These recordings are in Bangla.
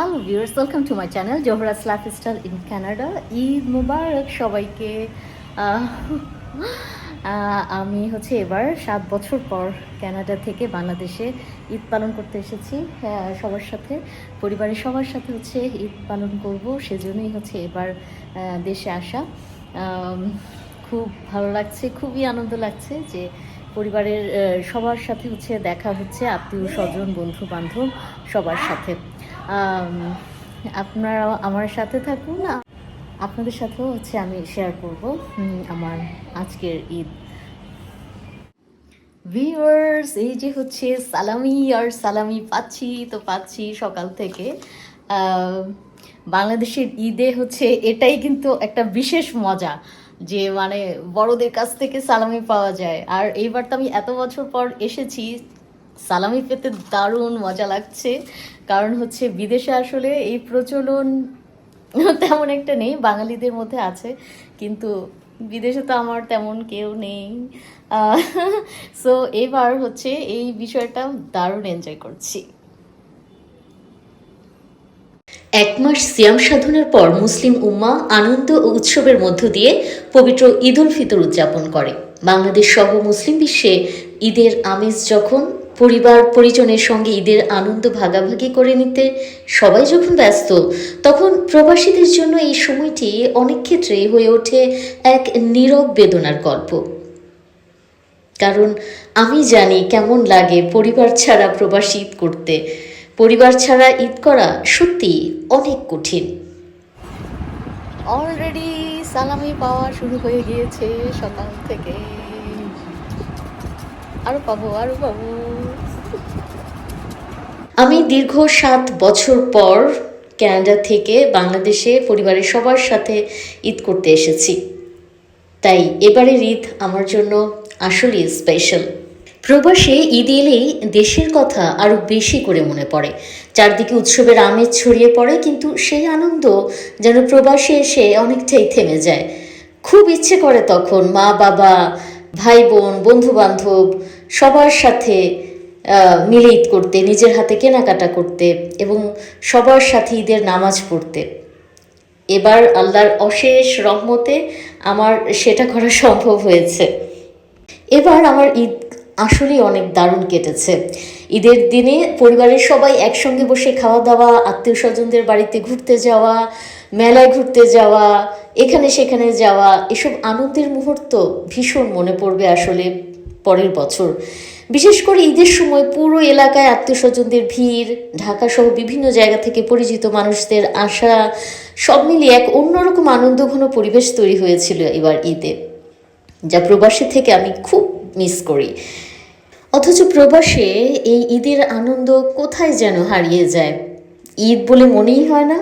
Hello viewers, welcome to my channel Zohra's lifestyle in Canada. Eid মুবারক সবাইকে। আহ, আমি এবার 7 বছর পর কানাডা থেকে বাংলাদেশে ঈদ পালন করতে এসেছি। সবার সাথে, পরিবারের সবার সাথে ঈদ পালন করব, সেজন্যই এবার দেশে আসা। খুব ভালো লাগছে, খুবই আনন্দ লাগছে যে পরিবারের সবার সাথে দেখা হচ্ছে, আত্মীয় স্বজন বন্ধু বান্ধব সবার সাথে। আপনারা আমার সাথে থাকুন, আপনাদের সাথেও আমি শেয়ার করব আমার আজকের ঈদ। ভিউয়ার্স, এই যে সালামি আর সালামি পাচ্ছি সকাল থেকে। বাংলাদেশের ঈদে এটাই কিন্তু একটা বিশেষ মজা, যে মানে বড়দের কাছ থেকে সালামি পাওয়া যায়। আর এইবার তো আমি এত বছর পর এসেছি, সালামি পেতে দারুণ মজা লাগছে। কারণ বিদেশে আসলে এই প্রচলন তেমন একটা নেই, বাঙালিদের মধ্যে আছে, কিন্তু বিদেশে তো আমার তেমন কেউ নেই। সো এবার এই বিষয়টা দারুণ এনজয় করছি। 1 মাস সিয়াম সাধনের পর মুসলিম উম্মাহ আনন্দ ও উৎসবের মধ্য দিয়ে পবিত্র ঈদ উল ফিতর উদযাপন করে। বাংলাদেশ সহ মুসলিম বিশ্বে ঈদের আমেজ যখন পরিবার পরিজনের সঙ্গে ঈদের আনন্দ ভাগাভাগি করে নিতে সবাই যখন ব্যস্ত, তখন প্রবাসীদের জন্য এই সময়টি অনেক ক্ষেত্রে হয়ে ওঠে এক নীরব বেদনার গল্প। কারণ আমি জানি কেমন লাগে পরিবার ছাড়া প্রবাসী ঈদ করতে। পরিবার ছাড়া ঈদ করা সত্যি অনেক কঠিন। অলরেডি সালামি পাওয়া শুরু হয়ে গিয়েছে সকাল থেকে। আরো পাবো। আমি দীর্ঘ 7 বছর পর কানাডা থেকে বাংলাদেশে পরিবারের সবার সাথে ঈদ করতে এসেছি, তাই এবারের ঈদ আমার জন্য আসলেই স্পেশাল। প্রবাসে ঈদ এলেই দেশের কথা আরও বেশি করে মনে পড়ে। চারদিকে উৎসবের আমেজ ছড়িয়ে পড়ে, কিন্তু সেই আনন্দ যেন প্রবাসে এসে অনেকটাই থেমে যায়। খুব ইচ্ছে করে তখন মা বাবা, ভাই বোন, বন্ধু বান্ধব সবার সাথে মিলে ঈদ করতে, নিজের হাতে কেনাকাটা করতে এবং সবার সাথে ঈদের নামাজ পড়তে। এবার আল্লাহর অশেষ রহমতে আমার সেটা করা সম্ভব হয়েছে। এবার আমার ঈদ আসলেই অনেক দারুণ কেটেছে। ঈদের দিনে পরিবারের সবাই একসঙ্গে বসে খাওয়া দাওয়া, আত্মীয় স্বজনদের বাড়িতে ঘুরতে যাওয়া, মেলায় ঘুরতে যাওয়া, এখানে সেখানে যাওয়া, এসব আনন্দের মুহূর্ত ভীষণ মনে পড়বে আসলে পরের বছর। বিশেষ করে ঈদের সময় পুরো এলাকায় আত্মীয় স্বজনদের ভিড়, ঢাকাসহ বিভিন্ন জায়গা থেকে পরিচিত মানুষদের আসা, সব মিলিয়ে এক অন্যরকম আনন্দঘন পরিবেশ তৈরি হয়েছিল এবার ঈদে, যা প্রবাসী থেকে আমি খুব মিস করি। অথচ প্রবাসে এই ঈদের আনন্দ কোথায় যেন হারিয়ে যায়। ঈদ বলে মনেই হয় না,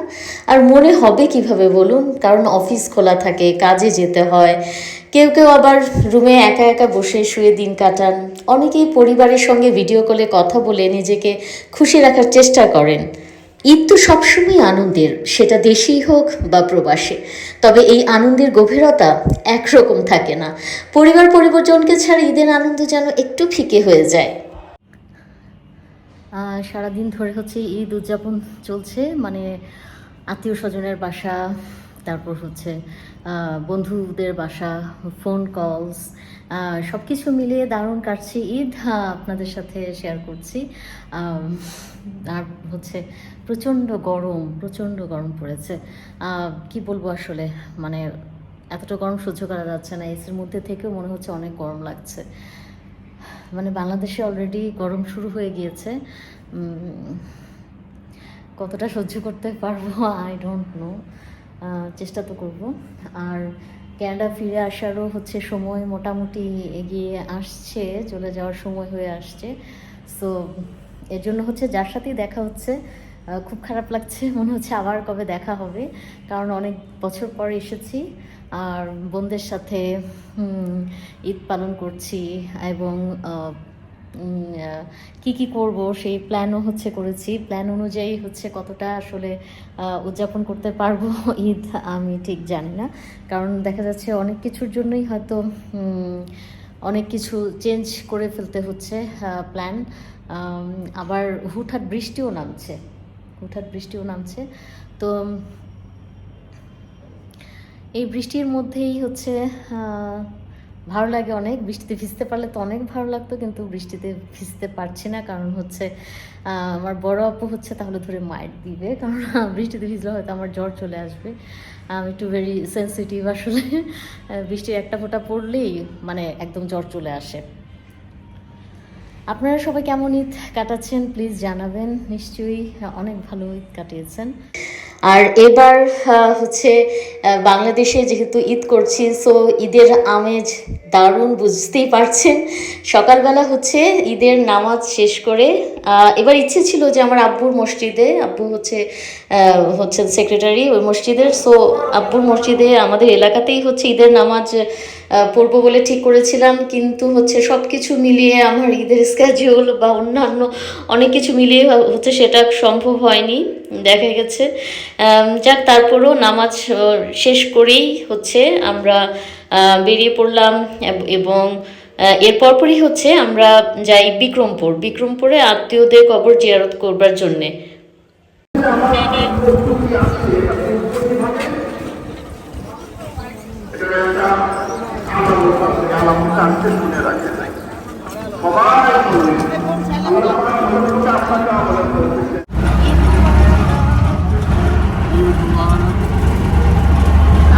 আর মনে হবে কিভাবে বলুন? কারণ অফিস খোলা থাকে, কাজে যেতে হয়, কেউ কেউ আবার রুমে একা একা বসে শুয়ে দিন কাটান, অনেকেই পরিবারের সঙ্গে ভিডিও কলে কথা বলে নিজেকে খুশি রাখার চেষ্টা করেন। ঈদ তো সবসময় আনন্দের, সেটা দেশেই হোক বা প্রবাসে। তবে এই আনন্দের গভীরতা একরকম থাকে না। পরিবার পরিজনকে ছাড়া ঈদের আনন্দ যেন একটু ফিকে হয়ে যায়। সারাদিন ধরে ঈদ উদযাপন চলছে, মানে আত্মীয় স্বজনের বাসা, তারপর বন্ধুদের বাসা, ফোন কলস, সব কিছু মিলিয়ে দারুণ কাটছে ঈদ। আপনাদের সাথে শেয়ার করছি। আর প্রচণ্ড গরম পড়েছে। কি বলবো আসলে, মানে এতটা গরম সহ্য করা যাচ্ছে না। এসির মধ্যে থেকেও মনে হচ্ছে অনেক গরম লাগছে। মানে বাংলাদেশে অলরেডি গরম শুরু হয়ে গিয়েছে। কতটা সহ্য করতে পারবো আই ডোন্ট নো, চেষ্টা তো করব। আর কানাডা ফিরে আসারও সময় মোটামুটি এগিয়ে আসছে, চলে যাওয়ার সময় হয়ে আসছে। সো এর জন্য যার সাথেই দেখা হচ্ছে খুব খারাপ লাগছে, মনে হচ্ছে আবার কবে দেখা হবে। কারণ অনেক বছর পর এসেছি, আর বোনদের সাথে ঈদ পালন করছি, এবং কি করব সেই প্ল্যানও করেছি। প্ল্যান অনুযায়ী কতটা আসলে উদযাপন করতে পারবো ঈদ আমি ঠিক জানি না। কারণ দেখা যাচ্ছে অনেক কিছুর জন্যই হয়তো অনেক কিছু চেঞ্জ করে ফেলতে হচ্ছে প্ল্যান। আবার হুটহাট বৃষ্টিও নামছে। হুটহাট বৃষ্টিও নামছে। তো এই বৃষ্টির মধ্যেই হচ্ছে ভালো লাগে অনেক। বৃষ্টিতে ভিজতে পারলে তো অনেক ভালো লাগতো, কিন্তু বৃষ্টিতে ভিজতে পারছি না, কারণ হচ্ছে আমার বড় আপু হচ্ছে তাহলে ধরে মাইর দিবে, কারণ বৃষ্টিতে ভিজলে হয়তো আমার জ্বর চলে আসবে। আমি একটু ভেরি সেন্সিটিভ আসলে। বৃষ্টির একটা ফোঁটা পড়লেই মানে একদম জ্বর চলে আসে। আপনারা সবাই কেমন ঈদ কাটাচ্ছেন প্লিজ জানাবেন। নিশ্চয়ই অনেক ভালো ঈদ কাটিয়েছেন। আর এবার হচ্ছে বাংলাদেশে যেহেতু ঈদ করছি, সো ঈদের আমেজ দারুণ, বুঝতেই পারছেন। সকালবেলা হচ্ছে ঈদের নামাজ শেষ করে এবার ইচ্ছে ছিল যে আমার আব্বুর মসজিদে, আব্বু হচ্ছে সেক্রেটারি ওই মসজিদের, সো আব্বুর মসজিদে আমাদের এলাকাতেই হচ্ছে ঈদের নামাজ পড়বো বলে ঠিক করেছিলাম। কিন্তু হচ্ছে সব কিছু মিলিয়ে আমার ঈদের স্কেডিউল বা অন্যান্য অনেক কিছু মিলিয়ে হচ্ছে সেটা সম্ভব হয়নি, দেখা গেছে। যাক, তারপরও নামাজ শেষ করেই হচ্ছে আমরা বেরিয়ে পড়লাম এবং এর পরপরই হচ্ছে আমরা যাই বিক্রমপুরে আত্মীয়দের কবর জিয়ারত করবার জন্যে।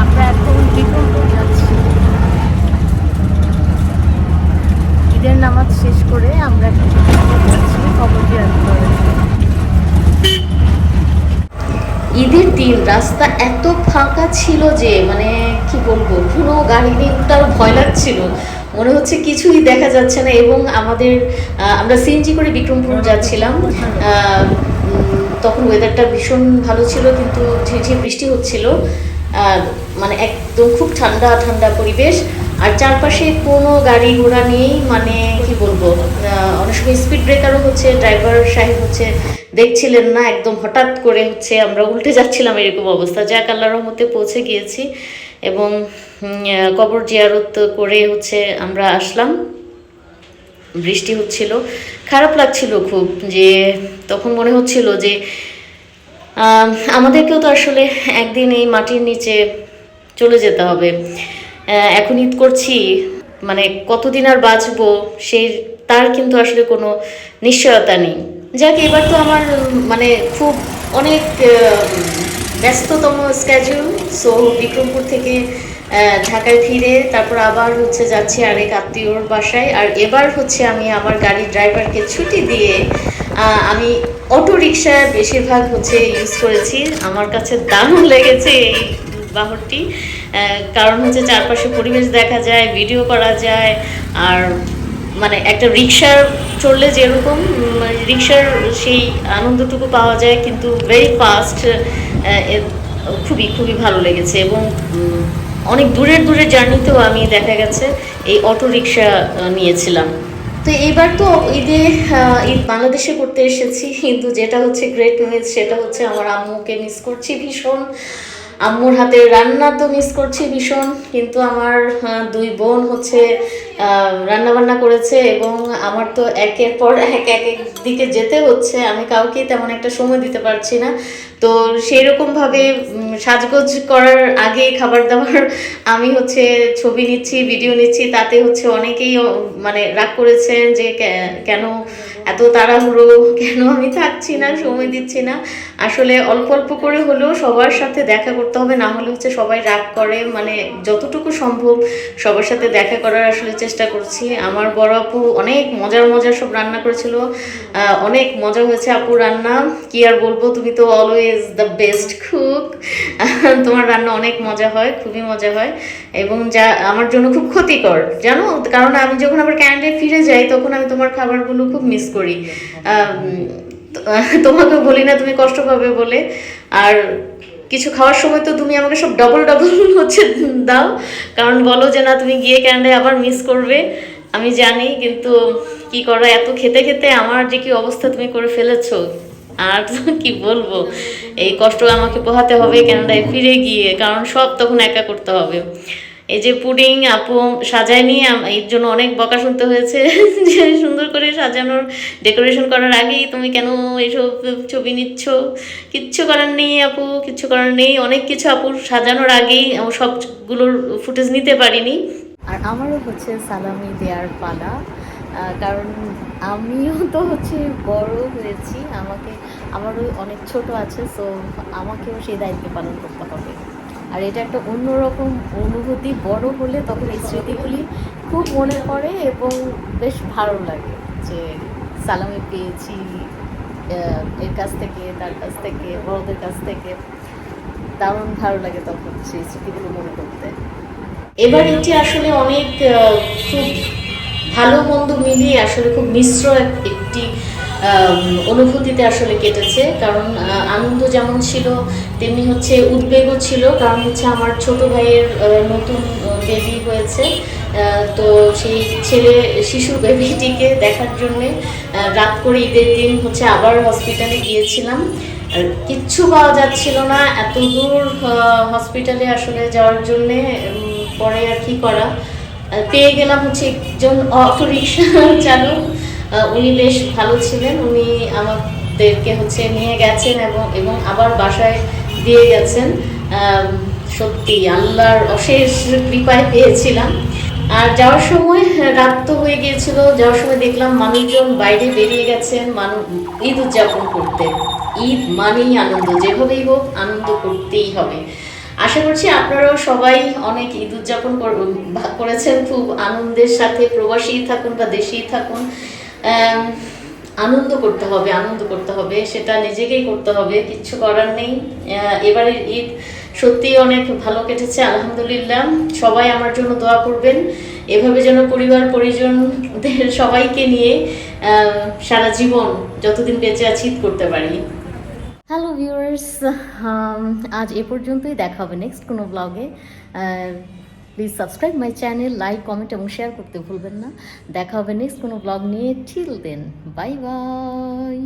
আমরা এখন বিক্রমপুর যাচ্ছি। ঈদের নামাজ শেষ করে আমরা এখন বিক্রমপুর যাচ্ছি কবর জিয়ারত করার জন্য। ঈদের দিন রাস্তা এত ফাঁকা ছিল যে মানে কি বলবো, কোনো গাড়ি নিয়ে তার ভয় লাগছিল, মনে হচ্ছে কিছুই দেখা যাচ্ছে না। এবং আমরা সিএনজি করে বিক্রমপুর যাচ্ছিলাম, তখন ওয়েদারটা ভীষণ ভালো ছিল, কিন্তু ঝিরঝির বৃষ্টি হচ্ছিল। মানে একদম খুব ঠান্ডা ঠান্ডা পরিবেশ, আর চারপাশে কোনো গাড়ি ঘোড়া নেই, মানে কি বলবো, অনেক সময় স্পিড ব্রেকারও হচ্ছে ড্রাইভার সাহেব হচ্ছে দেখছিলেন না, একদম হঠাৎ করে হচ্ছে আমরা উল্টে যাচ্ছিলাম, এরকম অবস্থা। যাক, আল্লাহর রহমতে পৌঁছে গিয়েছি এবং কবর জিয়ারত করে হচ্ছে আমরা আসলাম। বৃষ্টি হচ্ছিল, খারাপ লাগছিল খুব, যে তখন মনে হচ্ছিল যে আমাদেরকেও তো আসলে একদিন এই মাটির নিচে চলে যেতে হবে। এখন ঈদ করছি, মানে কতদিন আর বাঁচবো তার কিন্তু আসলে কোনো নিশ্চয়তা নেই। যাক, এবার তো আমার মানে খুব অনেক ব্যস্ততম স্কেডিউল। সো বিক্রমপুর থেকে ঢাকায় ফিরে তারপর আবার হচ্ছে যাচ্ছি আরেক আত্মীয়র বাসায়। আর এবার হচ্ছে আমি আমার গাড়ির ড্রাইভারকে ছুটি দিয়ে আমি অটো রিক্সা বেশিরভাগ হচ্ছে ইউজ করেছি। আমার কাছে দারুণ লেগেছে এই বাহনটি, কারণ হচ্ছে চারপাশে পরিবেশ দেখা যায়, ভিডিও করা যায়, আর মানে একটা রিক্সার চললে যেরকম রিক্সার সেই আনন্দটুকু পাওয়া যায়, কিন্তু ভেরি ফাস্ট। খুবই খুবই ভালো লেগেছে। এবং অনেক দূরের জার্নিতেও আমি দেখা গেছে এই অটো রিক্সা নিয়েছিলাম। তো এইবার তো ঈদ বাংলাদেশে করতে এসেছি, কিন্তু যেটা হচ্ছে গ্রেট মিস সেটা হচ্ছে আমার আম্মুকে মিস করছি ভীষণ। আম্মুর হাতের রান্না তো মিস করছি ভীষণ, কিন্তু আমার দুই বোন হচ্ছে রান্না বান্না করেছে এবং আমার তো একের পর এক দিকে যেতে হচ্ছে, আমি কাউকেই তেমন একটা সময় দিতে পারছি না। তো সেই রকমভাবে সাজগোজ করার আগে খাবার দাবার আমি হচ্ছে ছবি নিচ্ছি, ভিডিও নিচ্ছি, তাতে হচ্ছে অনেকেই মানে রাগ করেছেন যে কেন এত তাড়াহুড়ো, কেন আমি থাকছি না, সময় দিচ্ছি না। আসলে অল্প অল্প করে হলেও সবার সাথে দেখা করতে হবে, না হলে হচ্ছে সবাই রাগ করে। মানে যতটুকু সম্ভব সবার সাথে দেখা করার আসলে চেষ্টা করছি। আমার বড় আপু অনেক মজার সব রান্না করেছিল, অনেক মজা হয়েছে আপুর রান্না, কি আর বলবো, তুমি তো অলওয়েজ দ্য বেস্ট কুক। তোমার রান্না অনেক মজা হয়, খুবই মজা হয়, এবং যা আমার জন্য খুব ক্ষতিকর জানো, কারণ আমি যখন আবার ক্যানাডায় ফিরে যাই তখন আমি তোমার খাবারগুলো খুব মিস করি। তোমাকে বলি না তুমি কষ্ট পাবে বলে, আর কিছু খাওয়ার সময় তো তুমি আমাকে সব ডবল হচ্ছে দাও, কারণ বলো যে না তুমি গিয়ে ক্যানাডায় আবার মিস করবে, আমি জানি। কিন্তু কি করা, এত খেতে খেতে আমার যে কি অবস্থা তুমি করে ফেলেছো, আর কি বলবো, এই কষ্ট আমাকে পোহাতে হবে ক্যানাডায় ফিরে গিয়ে, কারণ সব তখন একা করতে হবে। এই যে পুডিং আপু সাজায়নি, এর জন্য অনেক বকা শুনতে হয়েছে যে সুন্দর করে সাজানোর ডেকোরেশন করার আগেই তুমি কেন এইসব ছবি নিচ্ছ। কিচ্ছু করার নেই আপু, কিচ্ছু করার নেই, অনেক কিছু আপুর সাজানোর আগেই সবগুলোর ফুটেজ নিতে পারিনি। আর আমারও হচ্ছে সালামি দেওয়ার পালা, কারণ আমিও তো হচ্ছে বড় হয়েছি, আমারও অনেক ছোট আছে, সো আমাকেও সেই দায়িত্ব পালন করতে হবে। আর এটা একটা অন্যরকম অনুভূতি, বড় হলে তখন এই স্মৃতিগুলি খুব মনে পড়ে এবং বেশ ভালো লাগে যে সালামি পেয়েছি এর কাছ থেকে, তার কাছ থেকে, বড়দের কাছ থেকে। দারুণ ভালো লাগে তখন সেই স্মৃতিগুলো মনে করতে। এবার এটি আসলে অনেক খুব ভালো মন্দ মিলিয়ে আসলে খুব মিশ্র একটি অনুভূতিতে আসলে কেটেছে। কারণ আনন্দ যেমন ছিল তেমনি হচ্ছে উদ্বেগও ছিল, কারণ হচ্ছে আমার ছোট ভাইয়ের নতুন বেবি হয়েছে। তো সেই শিশু বেবিটিকে দেখার জন্যে রাত করে ঈদের দিন হচ্ছে আবার হসপিটালে গিয়েছিলাম। আর কিচ্ছু পাওয়া যাচ্ছিল না, এত দূর হসপিটালে আসলে যাওয়ার জন্যে। পরে আর কি করা, পেয়ে গেলাম হচ্ছে একজন অটো রিক্সা চালক, উনি বেশ ভালো ছিলেন, উনি আমাদেরকে হচ্ছে নিয়ে গেছেন এবং আবার বাসায় দিয়ে গেছেন। সত্যি আল্লাহর অশেষ কৃপায় পেয়েছিলাম। আর যাওয়ার সময় রাত তো হয়ে গিয়েছিল, যাওয়ার সময় দেখলাম মানুষজন বাইরে বেরিয়ে গেছেন ঈদ উদযাপন করতে। ঈদ মানেই আনন্দ, যেভাবেই হোক আনন্দ করতেই হবে। আশা করছি আপনারাও সবাই অনেক ঈদ উদযাপন করেছেন খুব আনন্দের সাথে, প্রবাসী থাকুন বা দেশেই থাকুন। আনন্দ করতে হবে, আনন্দ করতে হবে, সেটা নিজেকেই করতে হবে, কিচ্ছু করার নেই। এবারের ঈদ সত্যিই অনেক ভালো কেটেছে আলহামদুলিল্লাহ। সবাই আমার জন্য দোয়া করবেন, এভাবে যেন পরিবার পরিজনদের সবাইকে নিয়ে সারা জীবন যতদিন বেঁচে আছি ঈদ করতে পারি। হ্যালো ভিউয়ার্স, আজ এ পর্যন্তই, দেখা হবে নেক্সট কোনো ব্লগে। Please subscribe my channel, like, comment এবং শেয়ার করতে ভুলবেন না। দেখা হবে নেক্সট কোনো ব্লগ নিয়ে। Till then, bye by.